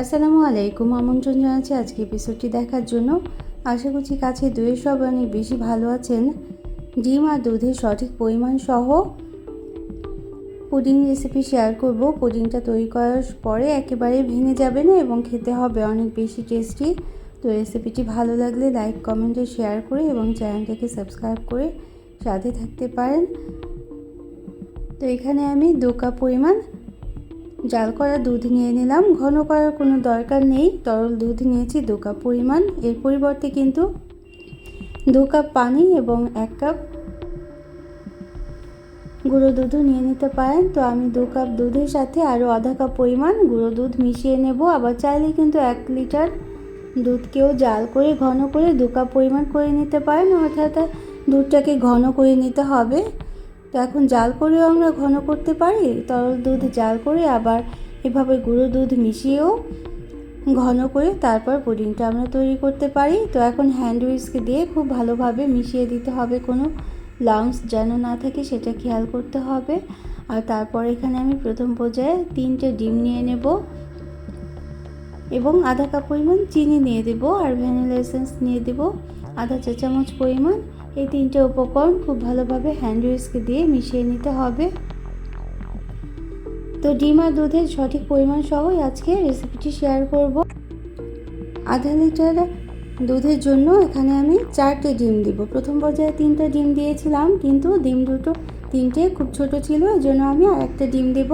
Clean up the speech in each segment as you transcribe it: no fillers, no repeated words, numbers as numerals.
আসসালামু আলাইকুম, আমন্ত্রণ জানাচ্ছি আজকে এপিসোডটি দেখার জন্য। আশা করছি কাছে দইয়ের সব অনেক বেশি ভালো আছেন। ডিম আর দুধের সঠিক পরিমাণ সহ পুডিং রেসিপি শেয়ার করব। পুডিংটা তৈরি করার পরে একেবারে ভেঙে যাবে না এবং খেতে হবে অনেক বেশি টেস্টি। তো রেসিপিটি ভালো লাগলে লাইক কমেন্টে শেয়ার করে এবং চ্যানেলটাকে সাবস্ক্রাইব করে সাথে থাকতে পারেন। তো এখানে আমি 2 কাপ পরিমাণ জাল করা দুধ নিয়ে নিলাম। ঘন করার কোনো দরকার নেই, তরল দুধ নিয়েছি 2 কাপ পরিমাণ। এর পরিবর্তে কিন্তু 2 কাপ পানি এবং 1 কাপ গুঁড়ো দুধও নিয়ে নিতে পারেন। তো আমি 2 কাপ দুধের সাথে আরও আধা কাপ পরিমাণ গুঁড়ো দুধ মিশিয়ে নেব। আবার চাইলে কিন্তু 1 লিটার দুধকেও জাল করে ঘন করে 2 কাপ পরিমাণ করে নিতে পারেন, অর্থাৎ দুধটাকে ঘন করে নিতে হবে। তো এখন জাল করেও আমরা ঘন করতে পারি, তরল দুধ জাল করে আবার এভাবে গুঁড়ো দুধ মিশিয়েও ঘন করে তারপর পুডিংটা আমরা তৈরি করতে পারি। তো এখন হ্যান্ড হুইস্ক দিয়ে খুব ভালোভাবে মিশিয়ে দিতে হবে, কোনো লাম্পস যেন না থাকে সেটা খেয়াল করতে হবে। আর তারপর এখানে আমি প্রথম পর্যায়ে 3টে ডিম নিয়ে নেব এবং আধা কাপ পরিমাণ চিনি নিয়ে দেব আর ভ্যানিলা এসেন্স নিয়ে দেব আধা চা চামচ পরিমাণ। এই 3টে উপকরণ খুব ভালোভাবে হ্যান্ড হুইস্ক দিয়ে মিশিয়ে নিতে হবে। তো ডিম আর দুধের সঠিক পরিমাণ সহ আজকে রেসিপিটি শেয়ার করব। আধা লিটার দুধের জন্য এখানে আমি 4টে ডিম দিব। প্রথম পর্যায়ে 3টা ডিম দিয়েছিলাম, কিন্তু ডিম দুটো 3টে খুব ছোট ছিল, এই জন্য আমি আরেকটা ডিম দেব।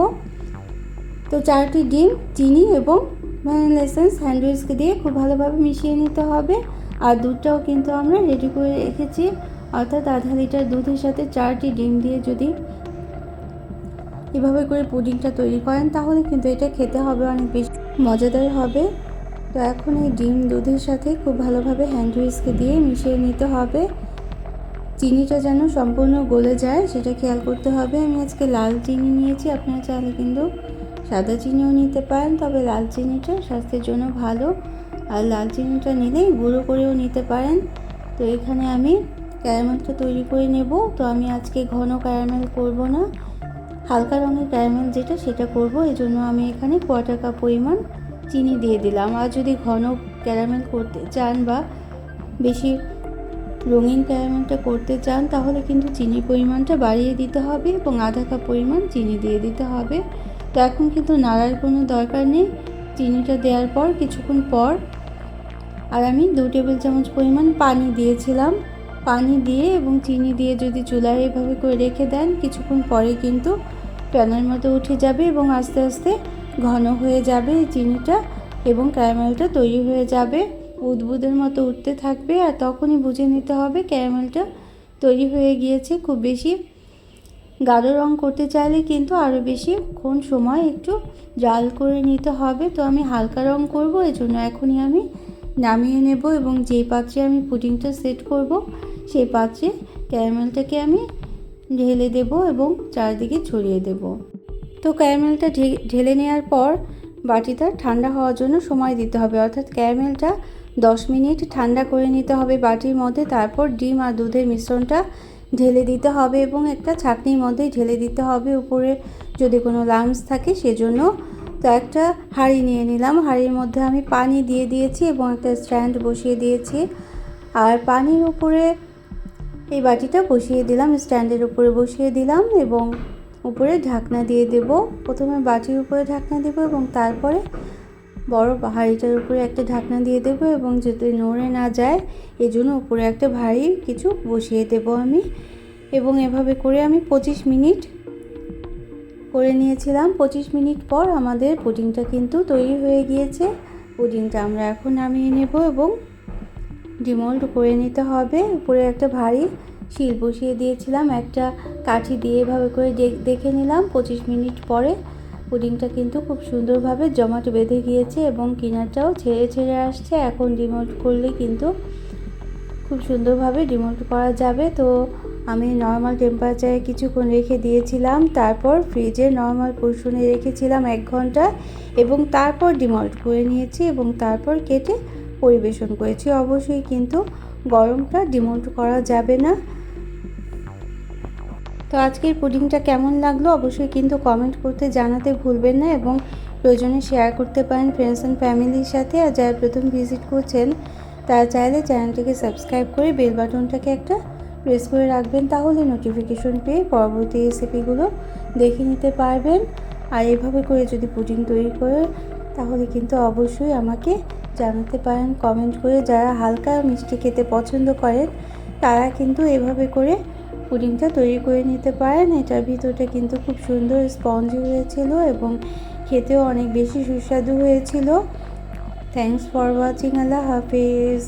তো 4টি ডিম, চিনি এবং ভ্যানিলা এসেন্স হ্যান্ড হুইস্ক দিয়ে খুব ভালোভাবে মিশিয়ে নিতে হবে। আর দুধটাও কিন্তু আমরা রেডি করে রেখেছি, অর্থাৎ আধা লিটার দুধের সাথে 4টি ডিম দিয়ে যদি এভাবে করে পুডিংটা তৈরি করেন তাহলে কিন্তু এটা খেতে হবে অনেক বেশি মজাদার হবে। তো এখন এই ডিম দুধের সাথে খুব ভালোভাবে হ্যান্ড হুইস্ক দিয়ে মিশিয়ে নিতে হবে। চিনিটা যেন সম্পূর্ণ গলে যায় সেটা খেয়াল করতে হবে। আমি আজকে লাল চিনি নিয়েছি, আপনারা চাইলে কিন্তু সাদা চিনিও নিতে পারেন, তবে লাল চিনিটা স্বাস্থ্যের জন্য ভালো। আর লাল চিনিটা নিলেই গুঁড়ো করেও নিতে পারেন। তো এখানে আমি ক্যারামেলটা তৈরি করে নেব। তো আমি আজকে ঘন ক্যারামেল করব না, হালকা রঙের ক্যারামেল যেটা সেটা করব। এই জন্য আমি এখানে 1/4 কাপ পরিমাণ চিনি দিয়ে দিলাম। আর যদি ঘন ক্যারামেল করতে চান বা বেশি রঙিন ক্যারামেলটা করতে চান তাহলে কিন্তু চিনির পরিমাণটা বাড়িয়ে দিতে হবে এবং আধা কাপ পরিমাণ চিনি দিয়ে দিতে হবে। তো এখন কিন্তু নাড়ার কোনো দরকার নেই। চিনিটা দেওয়ার পর কিছুক্ষণ পর আর আমি 2 টেবিল চামচ পরিমাণ পানি দিয়েছিলাম। পানি দিয়ে এবং চিনি দিয়ে যদি চুলায় এভাবে করে রেখে দেন, কিছুক্ষণ পরে কিন্তু ফেনার মতো উঠে যাবে এবং আস্তে আস্তে ঘন হয়ে যাবে চিনিটা এবং ক্যারামেলটা তৈরি হয়ে যাবে। বুদবুদের মতো উঠতে থাকবে আর তখনই বুঝে নিতে হবে ক্যারামেলটা তৈরি হয়ে গিয়েছে। খুব বেশি গাঢ় রং করতে চাইলে কিন্তু আরও বেশিক্ষণ সময় একটু জাল করে নিতে হবে। তো আমি হালকা রং করব, এজন্য এখনই আমি নামিয়ে নেব এবং যেই পাত্রে আমি পুডিংটা সেট করব সেই পাত্রে ক্যারামেলটাকে আমি ঢেলে দেব এবং চারদিকে ছড়িয়ে দেব। তো ক্যারামেলটা ঢেলে নেওয়ার পর বাটিটা ঠান্ডা হওয়ার জন্য সময় দিতে হবে, অর্থাৎ ক্যারামেলটা 10 মিনিট ঠান্ডা করে নিতে হবে বাটির মধ্যে। তারপর ডিম আর দুধের মিশ্রণটা ঢেলে দিতে হবে এবং একটা ছাঁকনির মধ্যে ঢেলে দিতে হবে, উপরে যদি কোনো লাম্পস থাকে সেজন্য। তো একটা হাঁড়ি নিয়ে নিলাম, হাঁড়ির মধ্যে আমি পানি দিয়ে দিয়েছি এবং একটা স্ট্যান্ড বসিয়ে দিয়েছি। আর পানির উপরে এই বাটিটা বসিয়ে দিলাম, স্ট্যান্ডের উপরে বসিয়ে দিলাম এবং উপরে ঢাকনা দিয়ে দেব। প্রথমে বাটির উপরে ঢাকনা দেব এবং তারপরে বড় হাঁড়িটার উপরে একটা ঢাকনা দিয়ে দেব এবং যাতে নড়ে না যায় এজন্য উপরে একটা ভারী কিছু বসিয়ে দেব আমি। এবং এভাবে করে আমি 25 মিনিট করে নিয়েছিলাম। 25 মিনিট পর আমাদের পুডিংটা কিন্তু তৈরি হয়ে গিয়েছে। পুডিংটা আমরা এখন নামিয়ে নেব এবং ডিমোল্ড করে নিতে হবে। উপরে একটা ভারী শিল বসিয়ে দিয়েছিলাম, একটা কাঠি দিয়ে এভাবে করে দেখে নিলাম। 25 মিনিট পরে পুডিংটা কিন্তু খুব সুন্দরভাবে জমাট বেঁধে গিয়েছে এবং কিনারটাও ছেড়ে ছেড়ে আসছে। এখন ডিমোল্ড করলে কিন্তু খুব সুন্দরভাবে ডিমোল্ড করা যাবে। তো আমি নর্মাল টেম্পারেচারে কিছুক্ষণ রেখে দিয়েছিলাম, তারপর ফ্রিজে নর্মাল পোর্শনে রেখেছিলাম 1 ঘন্টা এবং তারপর ডিমোল্ড করে নিয়েছি এবং তারপর কেটে পরিবেশন করেছি। অবশ্যই কিন্তু গরমটা ডিমোল্ড করা যাবে না। তো আজকের পুডিংটা কেমন লাগলো অবশ্যই কিন্তু কমেন্ট করতে জানাতে ভুলবেন না এবং প্রয়োজনে শেয়ার করতে পারেন ফ্রেন্ডস অ্যান্ড ফ্যামিলির সাথে। আর যারা প্রথম ভিজিট করছেন তারা চাইলে চ্যানেলটিকে সাবস্ক্রাইব করে বেল বাটনটাকে একটা প্রেস করে রাখবেন, তাহলে নোটিফিকেশন পেয়ে পরবর্তী রেসিপিগুলো দেখে নিতে পারবেন। আর এভাবে করে যদি পুডিং তৈরি করে তাহলে কিন্তু অবশ্যই আমাকে জানাতে পারেন কমেন্ট করে। যারা হালকা মিষ্টি খেতে পছন্দ করেন তারা কিন্তু এভাবে করে পুডিংটা তৈরি করে নিতে পারেন। এটার ভিতরটা কিন্তু খুব সুন্দর স্পঞ্জি হয়েছিল এবং খেতেও অনেক বেশি সুস্বাদু হয়েছিল। Thanks for watching. Allah Hafiz.